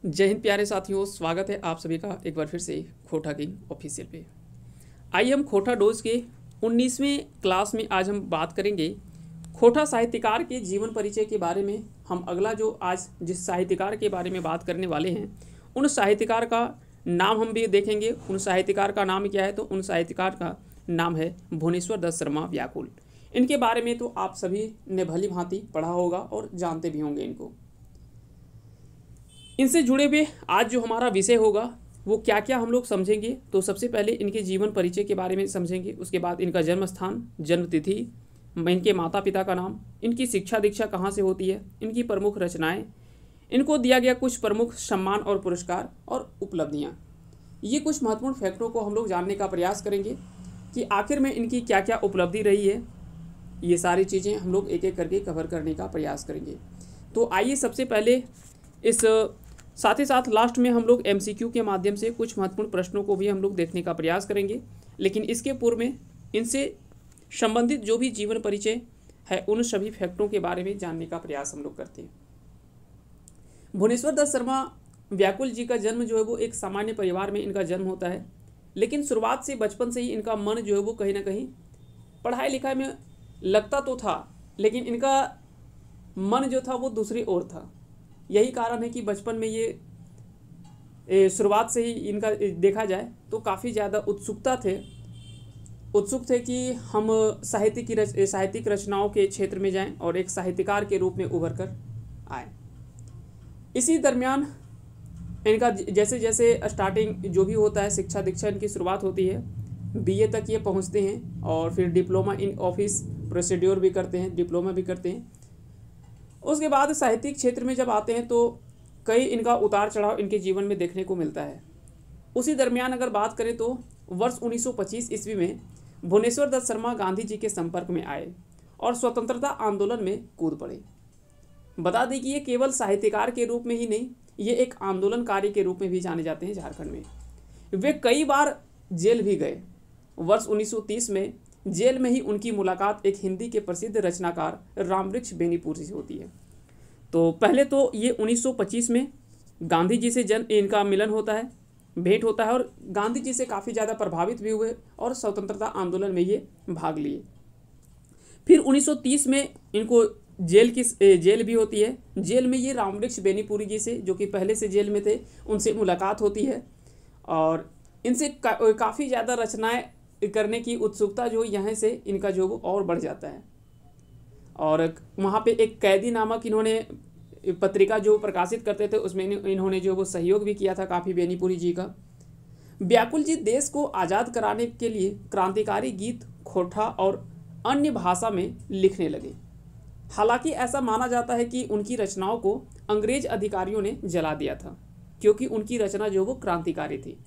जय हिंद प्यारे साथियों, स्वागत है आप सभी का एक बार फिर से खोटा किंग ऑफिशियल पे। आइए हम खोटा डोज के 19वें क्लास में आज हम बात करेंगे खोटा साहित्यकार के जीवन परिचय के बारे में। हम अगला जो आज जिस साहित्यकार के बारे में बात करने वाले हैं उन साहित्यकार का नाम हम भी देखेंगे। उन साहित्यकार का नाम क्या है, तो उन साहित्यकार का नाम है भुवनेश्वर दत्त शर्मा व्याकुल। इनके बारे में तो आप सभी ने भली भांति पढ़ा होगा और जानते भी होंगे इनको। इनसे जुड़े हुए आज जो हमारा विषय होगा वो क्या क्या हम लोग समझेंगे। तो सबसे पहले इनके जीवन परिचय के बारे में समझेंगे, उसके बाद इनका जन्म स्थान, जन्म तिथि, इनके माता पिता का नाम, इनकी शिक्षा दीक्षा कहाँ से होती है, इनकी प्रमुख रचनाएं, इनको दिया गया कुछ प्रमुख सम्मान और पुरस्कार और उपलब्धियाँ। ये कुछ महत्वपूर्ण फैक्टरों को हम लोग जानने का प्रयास करेंगे कि आखिर में इनकी क्या क्या उपलब्धि रही है। ये सारी चीज़ें हम लोग एक एक करके कवर करने का प्रयास करेंगे। तो आइए सबसे पहले इस साथ ही साथ लास्ट में हम लोग MCQ के माध्यम से कुछ महत्वपूर्ण प्रश्नों को भी हम लोग देखने का प्रयास करेंगे। लेकिन इसके पूर्व में इनसे संबंधित जो भी जीवन परिचय है उन सभी फैक्टरों के बारे में जानने का प्रयास हम लोग करते हैं। भुवनेश्वर दत्त शर्मा व्याकुल जी का जन्म जो है वो एक सामान्य परिवार में इनका जन्म होता है। लेकिन शुरुआत से बचपन से ही इनका मन जो है वो कहीं ना कहीं पढ़ाई लिखाई में लगता तो था, लेकिन इनका मन जो था वो दूसरी ओर था। यही कारण है कि बचपन में ये शुरुआत से ही इनका देखा जाए तो काफ़ी ज़्यादा उत्सुक थे कि हम साहित्यिक रचनाओं के क्षेत्र में जाएं और एक साहित्यकार के रूप में उभर कर आए। इसी दरमियान इनका जैसे जैसे स्टार्टिंग जो भी होता है, शिक्षा दीक्षा इनकी शुरुआत होती है, BA तक ये पहुंचते हैं और फिर डिप्लोमा इन ऑफिस प्रोसीड्योर भी करते हैं, डिप्लोमा भी करते हैं। उसके बाद साहित्यिक क्षेत्र में जब आते हैं तो कई इनका उतार चढ़ाव इनके जीवन में देखने को मिलता है। उसी दरमियान अगर बात करें तो वर्ष 1925 ईस्वी में भुवनेश्वर दत्त शर्मा गांधी जी के संपर्क में आए और स्वतंत्रता आंदोलन में कूद पड़े। बता दें कि ये केवल साहित्यकार के रूप में ही नहीं, ये एक आंदोलनकारी के रूप में भी जाने जाते हैं झारखंड में। वे कई बार जेल भी गए। वर्ष 1930 में जेल में ही उनकी मुलाकात एक हिंदी के प्रसिद्ध रचनाकार रामवृक्ष बेनीपुरी से होती है। तो पहले तो ये 1925 में गांधी जी से इनका मिलन होता है, भेंट होता है और गांधी जी से काफ़ी ज़्यादा प्रभावित भी हुए और स्वतंत्रता आंदोलन में ये भाग लिए। फिर 1930 में इनको जेल भी होती है। जेल में ये रामवृक्ष बेनीपुरी जी से, जो कि पहले से जेल में थे, उनसे मुलाकात होती है और इनसे काफ़ी ज़्यादा रचनाएं करने की उत्सुकता जो यहाँ से इनका जो वो और बढ़ जाता है। और वहाँ पे एक कैदी नामक इन्होंने पत्रिका जो प्रकाशित करते थे उसमें इन्होंने जो वो सहयोग भी किया था काफ़ी बेनीपुरी जी का। व्याकुल जी देश को आज़ाद कराने के लिए क्रांतिकारी गीत खोटा और अन्य भाषा में लिखने लगे। हालांकि ऐसा माना जाता है कि उनकी रचनाओं को अंग्रेज अधिकारियों ने जला दिया था, क्योंकि उनकी रचना जो वो क्रांतिकारी थी।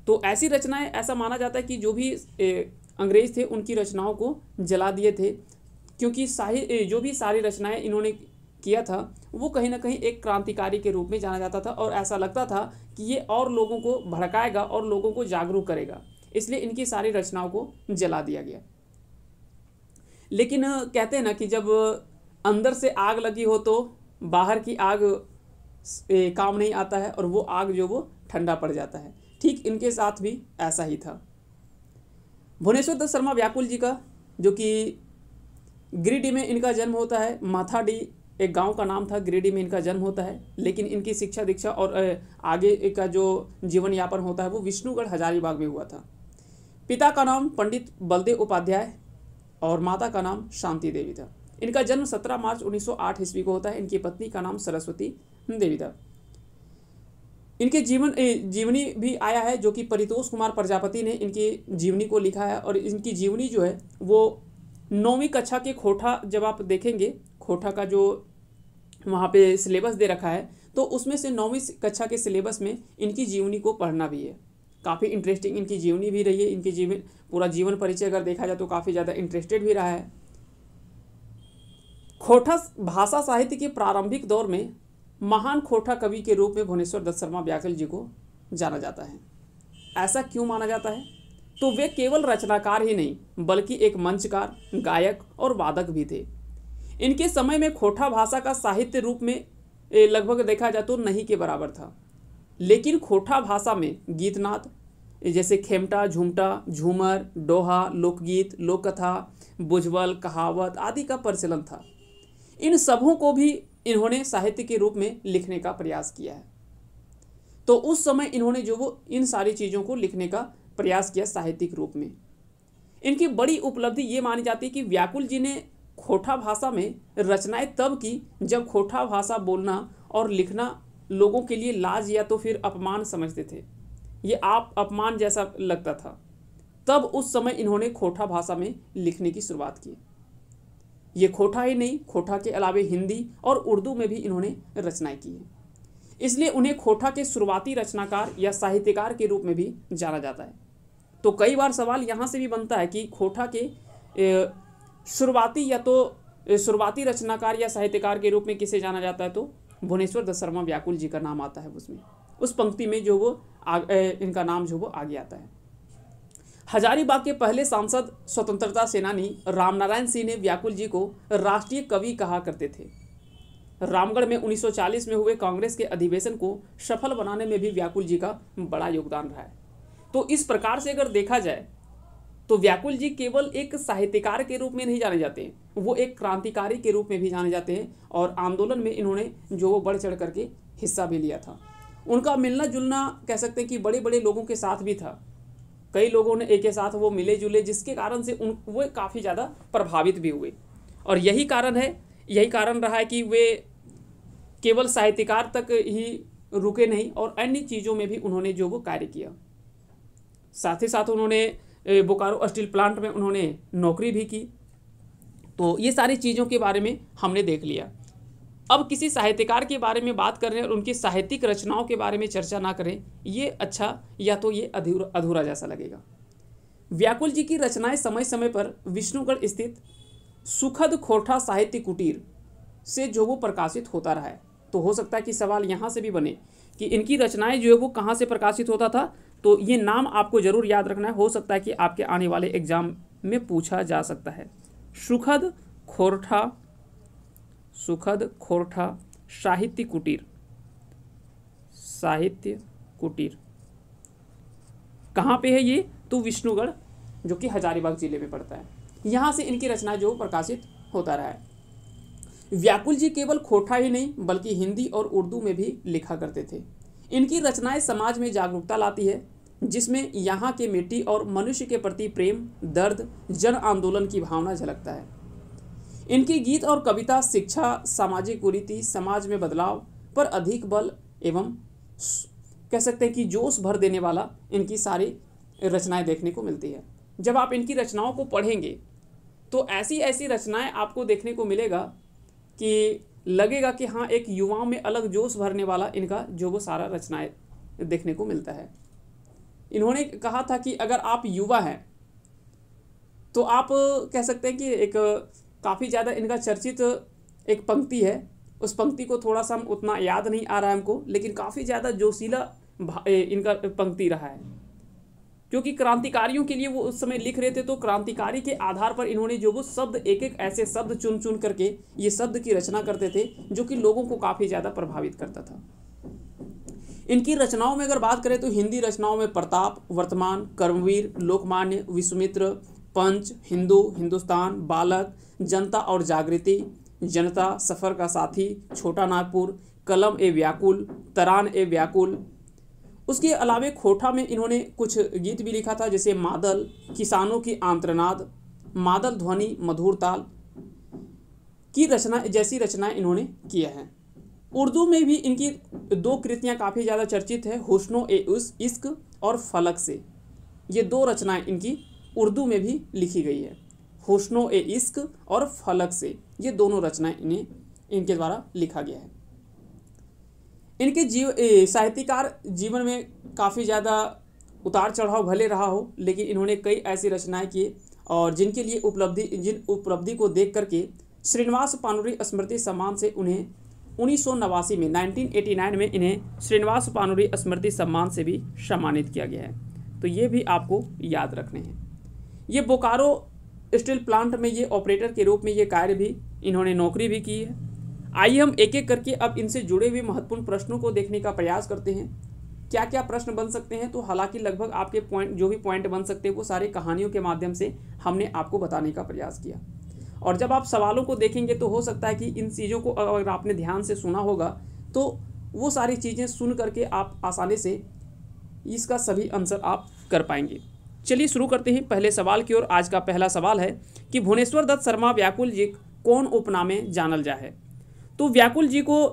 तो ऐसी रचनाएं, ऐसा माना जाता है कि जो भी अंग्रेज थे उनकी रचनाओं को जला दिए थे, क्योंकि जो भी सारी रचनाएं इन्होंने किया था वो कहीं ना कहीं एक क्रांतिकारी के रूप में जाना जाता था और ऐसा लगता था कि ये और लोगों को भड़काएगा और लोगों को जागरूक करेगा, इसलिए इनकी सारी रचनाओं को जला दिया गया। लेकिन कहते हैं ना कि जब अंदर से आग लगी हो तो बाहर की आग काम नहीं आता है और वो आग जो वो ठंडा पड़ जाता है। ठीक इनके साथ भी ऐसा ही था। भुवनेश्वर दत्त शर्मा व्याकुल जी का, जो कि गिरिडीह में इनका जन्म होता है, माथाडी एक गांव का नाम था, गिरिडीह में इनका जन्म होता है। लेकिन इनकी शिक्षा दीक्षा और आगे का जो जीवन यापन होता है वो विष्णुगढ़ हजारीबाग में हुआ था। पिता का नाम पंडित बलदेव उपाध्याय और माता का नाम शांति देवी था। इनका जन्म 17 मार्च 1908 ईस्वी को होता है। इनकी पत्नी का नाम सरस्वती देवी था। इनके जीवनी भी आया है, जो कि परितोष कुमार प्रजापति ने इनकी जीवनी को लिखा है। और इनकी जीवनी जो है वो 9वीं कक्षा के खोटा, जब आप देखेंगे खोटा का जो वहाँ पे सिलेबस दे रखा है तो उसमें से 9वीं कक्षा के सिलेबस में इनकी जीवनी को पढ़ना भी है। काफ़ी इंटरेस्टिंग इनकी जीवनी भी रही है। इनकी पूरा जीवन परिचय अगर देखा जाए तो काफ़ी ज़्यादा इंटरेस्टेड भी रहा है। खोटा भाषा साहित्य के प्रारंभिक दौर में महान खोटा कवि के रूप में भुवनेश्वर दत्त शर्मा व्याकुल जी को जाना जाता है। ऐसा क्यों माना जाता है? तो वे केवल रचनाकार ही नहीं बल्कि एक मंचकार, गायक और वादक भी थे। इनके समय में खोटा भाषा का साहित्य रूप में लगभग देखा जाए तो नहीं के बराबर था। लेकिन खोटा भाषा में गीतनाद जैसे खेमटा, झूमटा, झूमर, दोहा, लोकगीत, लोककथा, बुझवल, कहावत आदि का प्रचलन था। इन सबों को भी इन्होंने साहित्य के रूप में लिखने का प्रयास किया है। तो उस समय इन्होंने जो वो इन सारी चीज़ों को लिखने का प्रयास किया साहित्यिक रूप में। इनकी बड़ी उपलब्धि ये मानी जाती है कि व्याकुल जी ने खोटा भाषा में रचनाएं तब की जब खोटा भाषा बोलना और लिखना लोगों के लिए लाज या तो फिर अपमान समझते थे, ये आप अपमान जैसा लगता था। तब उस समय इन्होंने खोटा भाषा में लिखने की शुरुआत की। ये खोटा ही नहीं, खोटा के अलावे हिंदी और उर्दू में भी इन्होंने रचनाएं की हैं। इसलिए उन्हें खोटा के शुरुआती रचनाकार या साहित्यकार के रूप में भी जाना जाता है। तो कई बार सवाल यहाँ से भी बनता है कि खोटा के शुरुआती या तो शुरुआती रचनाकार या साहित्यकार के रूप में किसे जाना जाता है, तो भुवनेश्वर दत्त शर्मा व्याकुल जी का नाम आता है उसमें, उस पंक्ति में जो वो इनका नाम जो वो आगे आता है। हजारीबाग के पहले सांसद स्वतंत्रता सेनानी रामनारायण सिंह ने व्याकुल जी को राष्ट्रीय कवि कहा करते थे। रामगढ़ में 1940 में हुए कांग्रेस के अधिवेशन को सफल बनाने में भी व्याकुल जी का बड़ा योगदान रहा है। तो इस प्रकार से अगर देखा जाए तो व्याकुल जी केवल एक साहित्यकार के रूप में नहीं जाने जाते हैं, वो एक क्रांतिकारी के रूप में भी जाने जाते हैं। और आंदोलन में इन्होंने जो वो बढ़ चढ़ करके हिस्सा भी लिया था। उनका मिलना जुलना कह सकते हैं कि बड़े बड़े लोगों के साथ भी था। कई लोगों ने एक के साथ वो मिले जुले, जिसके कारण से वो काफ़ी ज़्यादा प्रभावित भी हुए। और यही कारण रहा है कि वे केवल साहित्यकार तक ही रुके नहीं और अन्य चीज़ों में भी उन्होंने जो वो कार्य किया। साथ ही साथ उन्होंने बोकारो स्टील प्लांट में उन्होंने नौकरी भी की। तो ये सारी चीज़ों के बारे में हमने देख लिया। अब किसी साहित्यकार के बारे में बात कर रहे हैं और उनकी साहित्यिक रचनाओं के बारे में चर्चा ना करें, ये अच्छा या तो ये अधूरा जैसा लगेगा। व्याकुल जी की रचनाएं समय समय पर विष्णुगढ़ स्थित सुखद खोटा साहित्य कुटीर से जो वो प्रकाशित होता रहा है। तो हो सकता है कि सवाल यहाँ से भी बने कि इनकी रचनाएं जो है वो कहाँ से प्रकाशित होता था। तो ये नाम आपको जरूर याद रखना है, हो सकता है कि आपके आने वाले एग्जाम में पूछा जा सकता है। सुखद खोरठा साहित्य कुटीर कहाँ पे है ये, तो विष्णुगढ़ जो कि हजारीबाग जिले में पड़ता है। यहाँ से इनकी रचनाएं जो प्रकाशित होता रहा है। व्याकुल जी केवल खोटा ही नहीं बल्कि हिंदी और उर्दू में भी लिखा करते थे। इनकी रचनाएं समाज में जागरूकता लाती है, जिसमें यहाँ के मिट्टी और मनुष्य के प्रति प्रेम, दर्द, जन आंदोलन की भावना झलकता है। इनकी गीत और कविता शिक्षा, सामाजिक कुरीति, समाज में बदलाव पर अधिक बल एवं कह सकते हैं कि जोश भर देने वाला इनकी सारी रचनाएं देखने को मिलती है। जब आप इनकी रचनाओं को पढ़ेंगे तो ऐसी ऐसी रचनाएं आपको देखने को मिलेगा कि लगेगा कि हाँ, एक युवाओं में अलग जोश भरने वाला इनका जो वो सारा रचनाएं देखने को मिलता है। इन्होंने कहा था कि अगर आप युवा हैं तो आप कह सकते हैं कि एक काफ़ी ज़्यादा इनका चर्चित एक पंक्ति है। उस पंक्ति को थोड़ा सा हम उतना याद नहीं आ रहा है हमको, लेकिन काफ़ी ज़्यादा जोशीला इनका पंक्ति रहा है, क्योंकि क्रांतिकारियों के लिए वो उस समय लिख रहे थे। तो क्रांतिकारी के आधार पर इन्होंने जो वो शब्द एक एक ऐसे शब्द चुन चुन करके ये शब्द की रचना करते थे, जो कि लोगों को काफ़ी ज़्यादा प्रभावित करता था। इनकी रचनाओं में अगर बात करें तो हिंदी रचनाओं में प्रताप, वर्तमान, कर्मवीर, लोकमान्य, विश्वामित्र, पंच, हिंदू, हिंदुस्तान, बालक, जनता और जागृति, जनता, सफ़र का साथी, छोटा नागपुर, कलम ए व्याकुल, तरान ए व्याकुल। उसके अलावे खोटा में इन्होंने कुछ गीत भी लिखा था, जैसे मादल, किसानों की आंत्रनाद, मादल ध्वनि, मधुर ताल की रचना जैसी रचनाएं इन्होंने किया है। उर्दू में भी इनकी दो कृतियां काफ़ी ज़्यादा चर्चित है, हुस्नो ए इश्क और फलक से। ये दो रचनाएं इनकी उर्दू में भी लिखी गई है, हुस्नो ए इश्क और फलक से। ये दोनों रचनाएं इनके द्वारा लिखा गया है। इनके साहित्यकार जीवन में काफ़ी ज़्यादा उतार चढ़ाव भले रहा हो, लेकिन इन्होंने कई ऐसी रचनाएं की और जिन उपलब्धि को देख करके श्रीनिवास पानुरी स्मृति सम्मान से उन्हें 1989 में 1989 में इन्हें श्रीनिवास पानुरी स्मृति सम्मान से भी सम्मानित किया गया है। तो ये भी आपको याद रखने हैं। ये बोकारो स्टील प्लांट में ये ऑपरेटर के रूप में ये कार्य भी इन्होंने नौकरी भी की है। आइए हम एक एक करके अब इनसे जुड़े हुए महत्वपूर्ण प्रश्नों को देखने का प्रयास करते हैं। क्या क्या प्रश्न बन सकते हैं, तो हालांकि लगभग आपके पॉइंट जो भी पॉइंट बन सकते हैं वो सारे कहानियों के माध्यम से हमने आपको बताने का प्रयास किया। और जब आप सवालों को देखेंगे तो हो सकता है कि इन चीज़ों को अगर आपने ध्यान से सुना होगा तो वो सारी चीज़ें सुन करके आप आसानी से इसका सभी आंसर आप कर पाएंगे। चलिए शुरू करते हैं पहले सवाल की ओर। आज का पहला सवाल है कि भुवनेश्वर दत्त शर्मा व्याकुल जी कौन उपनाम में जानल जा है। तो व्याकुल जी को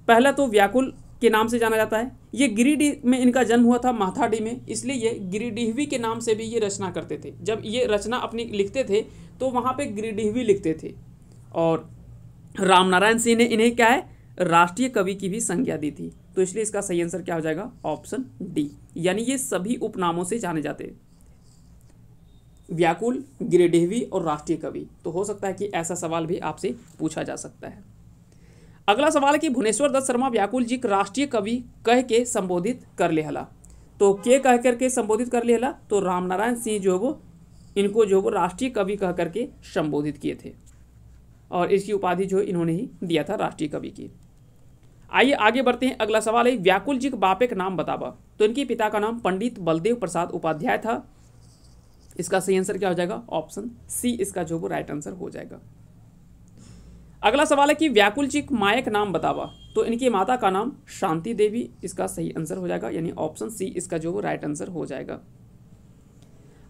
पहला तो व्याकुल के नाम से जाना जाता है। ये गिरिडीह में इनका जन्म हुआ था, माथाडी में, इसलिए ये गिरिडीहवी के नाम से भी ये रचना करते थे। जब ये रचना अपनी लिखते थे तो वहाँ पे गिरिडीहवी लिखते थे। और रामनारायण सिंह ने इन्हें क्या है, राष्ट्रीय कवि की भी संज्ञा दी थी। तो इसलिए इसका सही आंसर क्या हो जाएगा, ऑप्शन डी, यानी ये सभी उपनामों से जाने जाते हैं, व्याकुल, गिरिडीहवी और राष्ट्रीय कवि। तो हो सकता है कि ऐसा सवाल भी आपसे पूछा जा सकता है। अगला सवाल है कि भुवनेश्वर दत्त शर्मा व्याकुल जी राष्ट्रीय कवि कह के संबोधित कर लेहला। तो के कह करके संबोधित कर लेहला, तो रामनारायण सिंह जो वो इनको जो वो राष्ट्रीय कवि कह करके संबोधित किए थे और इसकी उपाधि जो इन्होंने ही दिया था राष्ट्रीय कवि की। आइए आगे बढ़ते हैं। अगला सवाल है व्याकुल जी के बापे का नाम बतावा। तो इनके पिता का नाम पंडित बलदेव प्रसाद उपाध्याय था। इसका सही आंसर क्या हो जाएगा, ऑप्शन सी इसका जो वो राइट आंसर हो जाएगा। अगला सवाल है कि व्याकुल जी माया का नाम बतावा। तो इनकी माता का नाम शांति देवी, इसका सही आंसर हो जाएगा, यानी ऑप्शन सी इसका जो वो राइट आंसर हो जाएगा।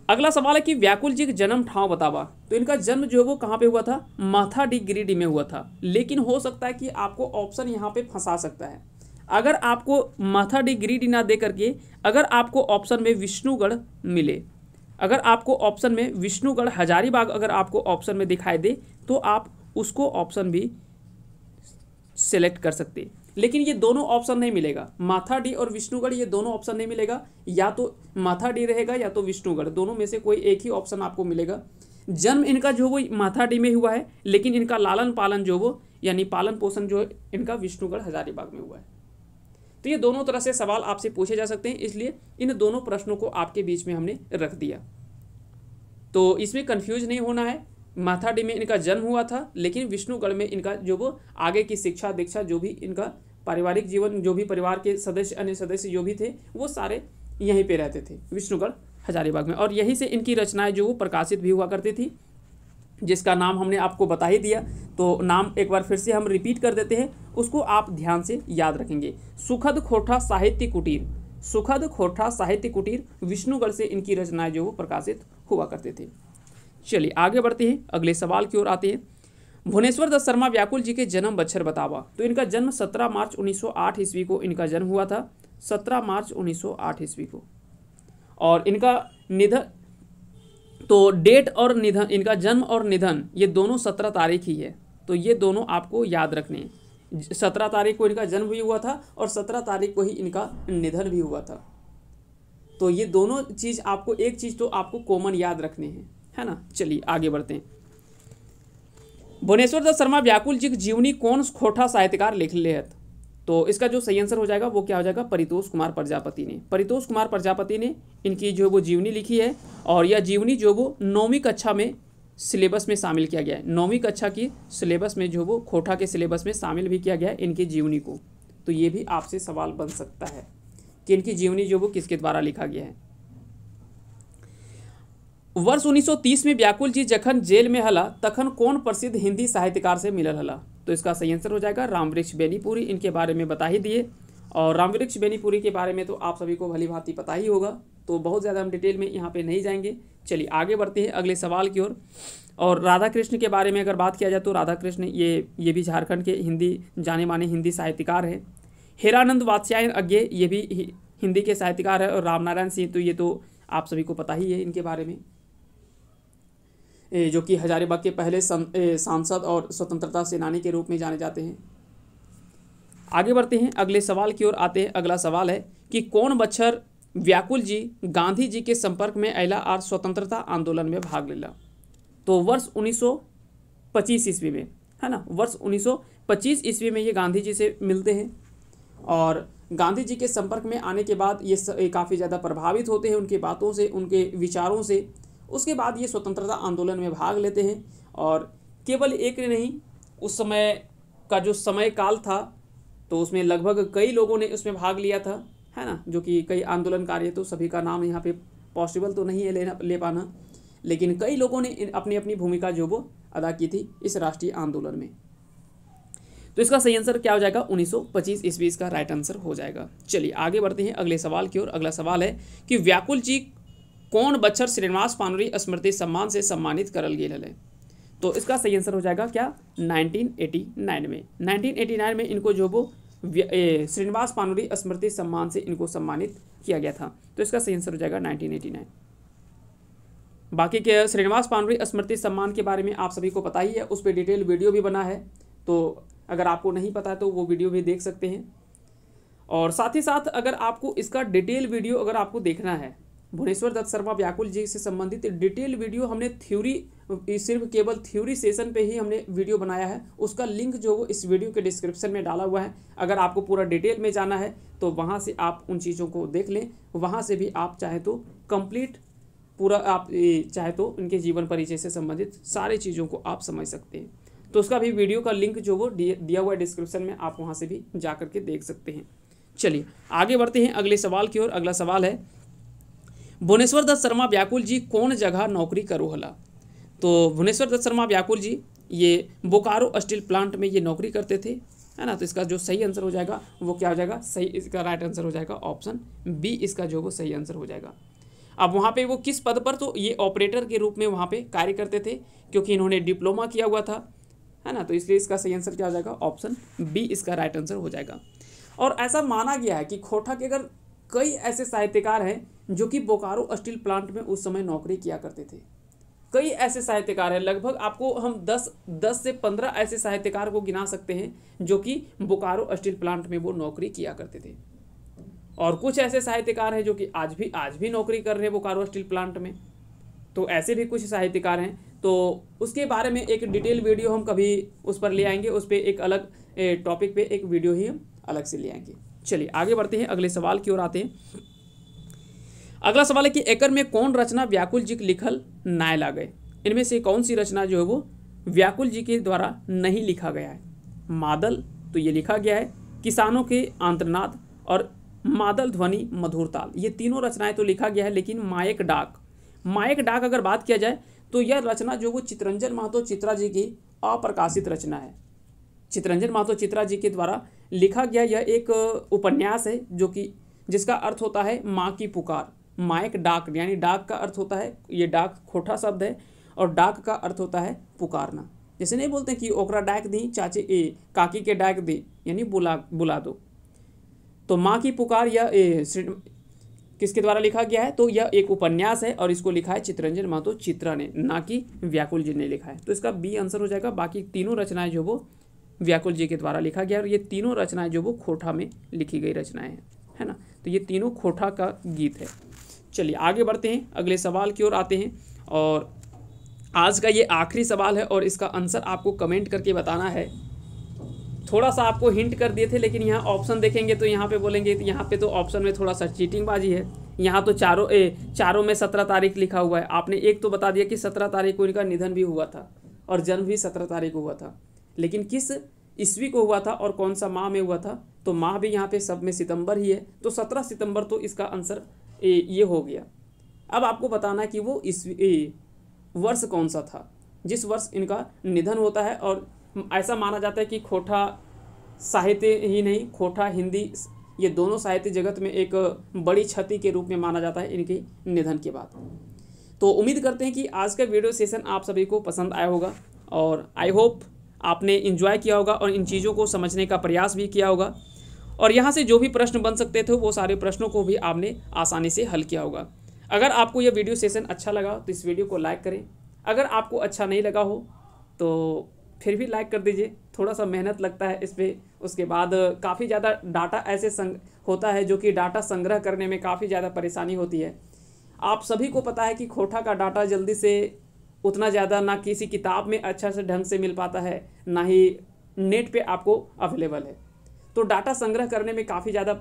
अगला सवाल है कि व्याकुल जी का जन्म ठाव बतावा। तो इनका जन्म जो वो कहाँ पे हुआ था, माथाडी गिरिडीह में हुआ था। लेकिन हो सकता है कि आपको ऑप्शन यहाँ पे फंसा सकता है। अगर आपको माथाडी गिरिडीह ना दे करके अगर आपको ऑप्शन में विष्णुगढ़ मिले, अगर आपको ऑप्शन में विष्णुगढ़ हजारीबाग अगर आपको ऑप्शन में दिखाई दे तो आप उसको ऑप्शन भी सिलेक्ट कर सकते। लेकिन ये दोनों ऑप्शन नहीं मिलेगा, माथाडी और विष्णुगढ़ ये दोनों ऑप्शन नहीं मिलेगा। या तो माथाडी रहेगा या तो विष्णुगढ़, दोनों में से कोई एक ही ऑप्शन आपको मिलेगा। जन्म इनका जो वो माथाडी में हुआ है, लेकिन इनका लालन पालन जो वो यानी पालन पोषण जो इनका विष्णुगढ़ हजारीबाग में हुआ है। तो ये दोनों तरह से सवाल आपसे पूछे जा सकते हैं, इसलिए इन दोनों प्रश्नों को आपके बीच में हमने रख दिया। तो इसमें कंफ्यूज नहीं होना है। माथाडी में इनका जन्म हुआ था, लेकिन विष्णुगढ़ में इनका जो वो आगे की शिक्षा दीक्षा जो भी इनका पारिवारिक जीवन, जो भी परिवार के सदस्य अन्य सदस्य जो भी थे वो सारे यहीं पे रहते थे विष्णुगढ़ हजारीबाग में। और यहीं से इनकी रचनाएं जो वो प्रकाशित भी हुआ करती थी, जिसका नाम हमने आपको बता ही दिया। तो नाम एक बार फिर से हम रिपीट कर देते हैं, उसको आप ध्यान से याद रखेंगे। सुखद खोठा साहित्य कुटीर, सुखद खोठा साहित्य कुटीर, विष्णुगढ़ से इनकी रचनाएं जो वो प्रकाशित हुआ करते थे। चलिए आगे बढ़ते हैं, अगले सवाल की ओर आते हैं। भुवनेश्वर दत्त शर्मा व्याकुल जी के जन्म बच्छर बतावा। तो इनका जन्म 17 मार्च 1908 ईस्वी को इनका जन्म हुआ था, 17 मार्च 1908 ईस्वी को। और इनका निधन, तो डेट और निधन, इनका जन्म और निधन ये दोनों 17 तारीख ही है। तो ये दोनों आपको याद रखने हैं। 17 तारीख को इनका जन्म भी हुआ था और 17 तारीख को ही इनका निधन भी हुआ था। तो ये दोनों चीज़ आपको, एक चीज़ तो आपको कॉमन याद रखने हैं, है ना। चलिए आगे बढ़ते हैं। भुवनेश्वर दत्त शर्मा व्याकुल जी की जीवनी कौन खोठा साहित्यकार लिख लेत। तो इसका जो सही आंसर हो जाएगा वो क्या हो जाएगा, परितोष कुमार प्रजापति ने। परितोष कुमार प्रजापति ने इनकी जो वो जीवनी लिखी है, और यह जीवनी जो वो 9वीं कक्षा में सिलेबस में शामिल किया गया है। 9वीं कक्षा की सिलेबस में जो वो खोठा के सिलेबस में शामिल भी किया गया है इनकी जीवनी को। तो ये भी आपसे सवाल बन सकता है कि इनकी जीवनी जो वो किसके द्वारा लिखा गया है। वर्ष 1930 में व्याकुल जी जखन जेल में हला तखन कौन प्रसिद्ध हिंदी साहित्यकार से मिलल हला। तो इसका सही आंसर हो जाएगा रामवृक्ष बेनीपुरी। इनके बारे में बता ही दिए, और रामवृक्ष बेनीपुरी के बारे में तो आप सभी को भली भांति पता ही होगा, तो बहुत ज़्यादा हम डिटेल में यहाँ पे नहीं जाएंगे। चलिए आगे बढ़ते हैं अगले सवाल की ओर। और राधा कृष्ण के बारे में अगर बात किया जाए तो राधा कृष्ण ये भी झारखंड के हिंदी जाने माने हिंदी साहित्यकार हैं। हेरानंद वात्स्यायन अज्ञे ये भी हिंदी के साहित्यकार है। और रामनारायण सिंह तो ये तो आप सभी को पता ही है इनके बारे में, जो कि हजारीबाग के पहले सांसद और स्वतंत्रता सेनानी के रूप में जाने जाते हैं। आगे बढ़ते हैं अगले सवाल की ओर आते हैं। अगला सवाल है कि कौन बच्छर व्याकुल जी गांधी जी के संपर्क में अयला और स्वतंत्रता आंदोलन में भाग लेला। तो वर्ष 1925 ईस्वी में, है ना, वर्ष 1925 ईस्वी में ये गांधी जी से मिलते हैं, और गांधी जी के संपर्क में आने के बाद ये काफ़ी ज़्यादा प्रभावित होते हैं उनकी बातों से, उनके विचारों से। उसके बाद ये स्वतंत्रता आंदोलन में भाग लेते हैं। और केवल एक नहीं, उस समय का जो समय काल था तो उसमें लगभग कई लोगों ने उसमें भाग लिया था, है ना, जो कि कई आंदोलनकारी, तो सभी का नाम यहाँ पे पॉसिबल तो नहीं है ले पाना, लेकिन कई लोगों ने अपनी अपनी भूमिका जो वो अदा की थी इस राष्ट्रीय आंदोलन में। तो इसका सही आंसर क्या हो जाएगा? 1925 ईस्वी इसका राइट आंसर हो जाएगा। चलिए आगे बढ़ते हैं अगले सवाल की ओर। अगला सवाल है कि व्याकुल जी कौन बच्चर श्रीनिवास पानुरी स्मृति सम्मान से सम्मानित करल गेल है? तो इसका सही आंसर हो जाएगा क्या? 1989 में। 1989 में इनको जो वो श्रीनिवास पानुरी स्मृति सम्मान से इनको सम्मानित किया गया था। तो इसका सही आंसर हो जाएगा 1989। बाकी के श्रीनिवास पानुरी स्मृति सम्मान के बारे में आप सभी को पता ही है, उस पर डिटेल वीडियो भी बना है, तो अगर आपको नहीं पता है तो वो वीडियो भी देख सकते हैं। और साथ ही साथ अगर आपको इसका डिटेल वीडियो अगर आपको देखना है, भुवनेश्वर दत्त शर्मा व्याकुल जी से संबंधित डिटेल वीडियो हमने थ्योरी, सिर्फ केवल थ्योरी सेशन पे ही हमने वीडियो बनाया है, उसका लिंक जो वो इस वीडियो के डिस्क्रिप्शन में डाला हुआ है। अगर आपको पूरा डिटेल में जाना है तो वहाँ से आप उन चीज़ों को देख लें, वहाँ से भी आप चाहे तो कंप्लीट पूरा आप चाहे तो इनके जीवन परिचय से संबंधित सारी चीज़ों को आप समझ सकते हैं। तो उसका भी वीडियो का लिंक जो वो दिया हुआ है डिस्क्रिप्शन में, आप वहाँ से भी जा करके देख सकते हैं। चलिए आगे बढ़ते हैं अगले सवाल की ओर। अगला सवाल है भुवनेश्वर दत्त शर्मा व्याकुल जी कौन जगह नौकरी करो हला? तो भुवनेश्वर दत्त शर्मा व्याकुल जी ये बोकारो स्टील प्लांट में ये नौकरी करते थे, है ना। तो इसका जो सही आंसर हो जाएगा वो क्या हो जाएगा? सही, इसका राइट आंसर हो जाएगा ऑप्शन बी, इसका जो वो सही आंसर हो जाएगा। अब वहाँ पे वो किस पद पर? तो ये ऑपरेटर के रूप में वहाँ पे कार्य करते थे, क्योंकि इन्होंने डिप्लोमा किया हुआ था, है ना। तो इसलिए इसका सही आंसर क्या हो जाएगा? ऑप्शन बी, इसका राइट आंसर हो जाएगा। और ऐसा माना गया है कि खोटा के अगर कई ऐसे साहित्यकार हैं जो कि बोकारो स्टील प्लांट में उस समय नौकरी किया करते थे। कई ऐसे साहित्यकार हैं, लगभग आपको हम 10 से 15 ऐसे साहित्यकार को गिना सकते हैं जो कि बोकारो स्टील प्लांट में वो नौकरी किया करते थे। और कुछ ऐसे साहित्यकार हैं जो कि आज भी नौकरी कर रहे हैं बोकारो स्टील प्लांट में। तो ऐसे भी कुछ साहित्यकार हैं, तो उसके बारे में एक डिटेल वीडियो हम कभी उस पर ले आएंगे, उस पर एक अलग टॉपिक पे एक वीडियो ही हम अलग से ले आएंगे। चलिए आगे बढ़ते हैं, अगले सवाल की ओर आते हैं। अगला सवाल है कि एकर में कौन रचना व्याकुल जी के लिखल नाय ला गए? इनमें से कौन सी रचना जो है वो व्याकुल जी के द्वारा नहीं लिखा गया है? मादल तो ये लिखा गया है, किसानों के आंतरनाद और मादल ध्वनि मधुर ताल, ये तीनों रचनाएं तो लिखा गया है। लेकिन मायक डाक अगर बात किया जाए तो यह रचना जो वो चितरंजन महतो चित्रा जी की अप्रकाशित रचना है। चितरंजन महतो चित्रा जी के द्वारा लिखा गया यह एक उपन्यास है जो कि जिसका अर्थ होता है माँ की पुकार। मायक डाक यानी डाक का अर्थ होता है, ये डाक खोटा शब्द है, और डाक का अर्थ होता है पुकारना। जैसे नहीं बोलते कि ओकरा डाक दी चाचे काकी के डाक दी, यानी बुला दो। तो माँ की पुकार यह किसके द्वारा लिखा गया है? तो यह एक उपन्यास है और इसको लिखा है चितरंजन महतो चित्रा ने, ना कि व्याकुल जी ने लिखा है। तो इसका बी आंसर हो जाएगा। बाकी तीनों रचनाएं जो वो व्याकुल जी के द्वारा लिखा गया, और ये तीनों रचनाएं जो वो खोटा में लिखी गई रचनाएं हैं, है ना। तो ये तीनों खोटा का गीत है। चलिए आगे बढ़ते हैं, अगले सवाल की ओर आते हैं। और आज का ये आखिरी सवाल है और इसका आंसर आपको कमेंट करके बताना है। थोड़ा सा आपको हिंट कर दिए थे, लेकिन यहाँ ऑप्शन देखेंगे तो यहाँ पे बोलेंगे तो यहाँ पे तो ऑप्शन में थोड़ा सा चीटिंगबाजी है। यहाँ तो चारों में 17 तारीख लिखा हुआ है। आपने एक तो बता दिया कि 17 तारीख को इनका निधन भी हुआ था और जन्म भी 17 तारीख को हुआ था, लेकिन किस ईस्वी को हुआ था और कौन सा माह में हुआ था? तो माह भी यहाँ पे सब में सितंबर ही है, तो 17 सितंबर तो इसका आंसर ये हो गया। अब आपको बताना कि वो वर्ष कौन सा था जिस वर्ष इनका निधन होता है। और ऐसा माना जाता है कि खोटा साहित्य ही नहीं, खोटा हिंदी, ये दोनों साहित्य जगत में एक बड़ी क्षति के रूप में माना जाता है इनके निधन के बाद। तो उम्मीद करते हैं कि आज का वीडियो सेशन आप सभी को पसंद आया होगा, और आई होप आपने एंजॉय किया होगा और इन चीज़ों को समझने का प्रयास भी किया होगा। और यहाँ से जो भी प्रश्न बन सकते थे वो सारे प्रश्नों को भी आपने आसानी से हल किया होगा। अगर आपको यह वीडियो सेशन अच्छा लगा तो इस वीडियो को लाइक करें। अगर आपको अच्छा नहीं लगा हो तो फिर भी लाइक कर दीजिए, थोड़ा सा मेहनत लगता है इस पर। उसके बाद काफ़ी ज़्यादा डाटा ऐसे होता है जो कि डाटा संग्रह करने में काफ़ी ज़्यादा परेशानी होती है। आप सभी को पता है कि खोटा का डाटा जल्दी से उतना ज़्यादा ना किसी किताब में अच्छा से ढंग से मिल पाता है, ना ही नेट पे आपको अवेलेबल है। तो डाटा संग्रह करने में काफ़ी ज़्यादा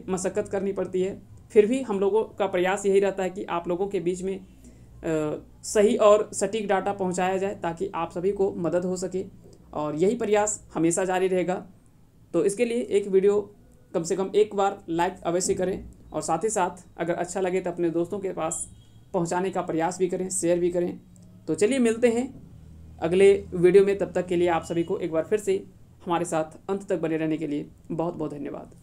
मशक्क़त करनी पड़ती है। फिर भी हम लोगों का प्रयास यही रहता है कि आप लोगों के बीच में सही और सटीक डाटा पहुंचाया जाए ताकि आप सभी को मदद हो सके और यही प्रयास हमेशा जारी रहेगा। तो इसके लिए एक वीडियो कम से कम एक बार लाइक अवश्य करें और साथ ही साथ अगर अच्छा लगे तो अपने दोस्तों के पास पहुंचाने का प्रयास भी करें, शेयर भी करें। तो चलिए मिलते हैं अगले वीडियो में। तब तक के लिए आप सभी को एक बार फिर से हमारे साथ अंत तक बने रहने के लिए बहुत बहुत धन्यवाद।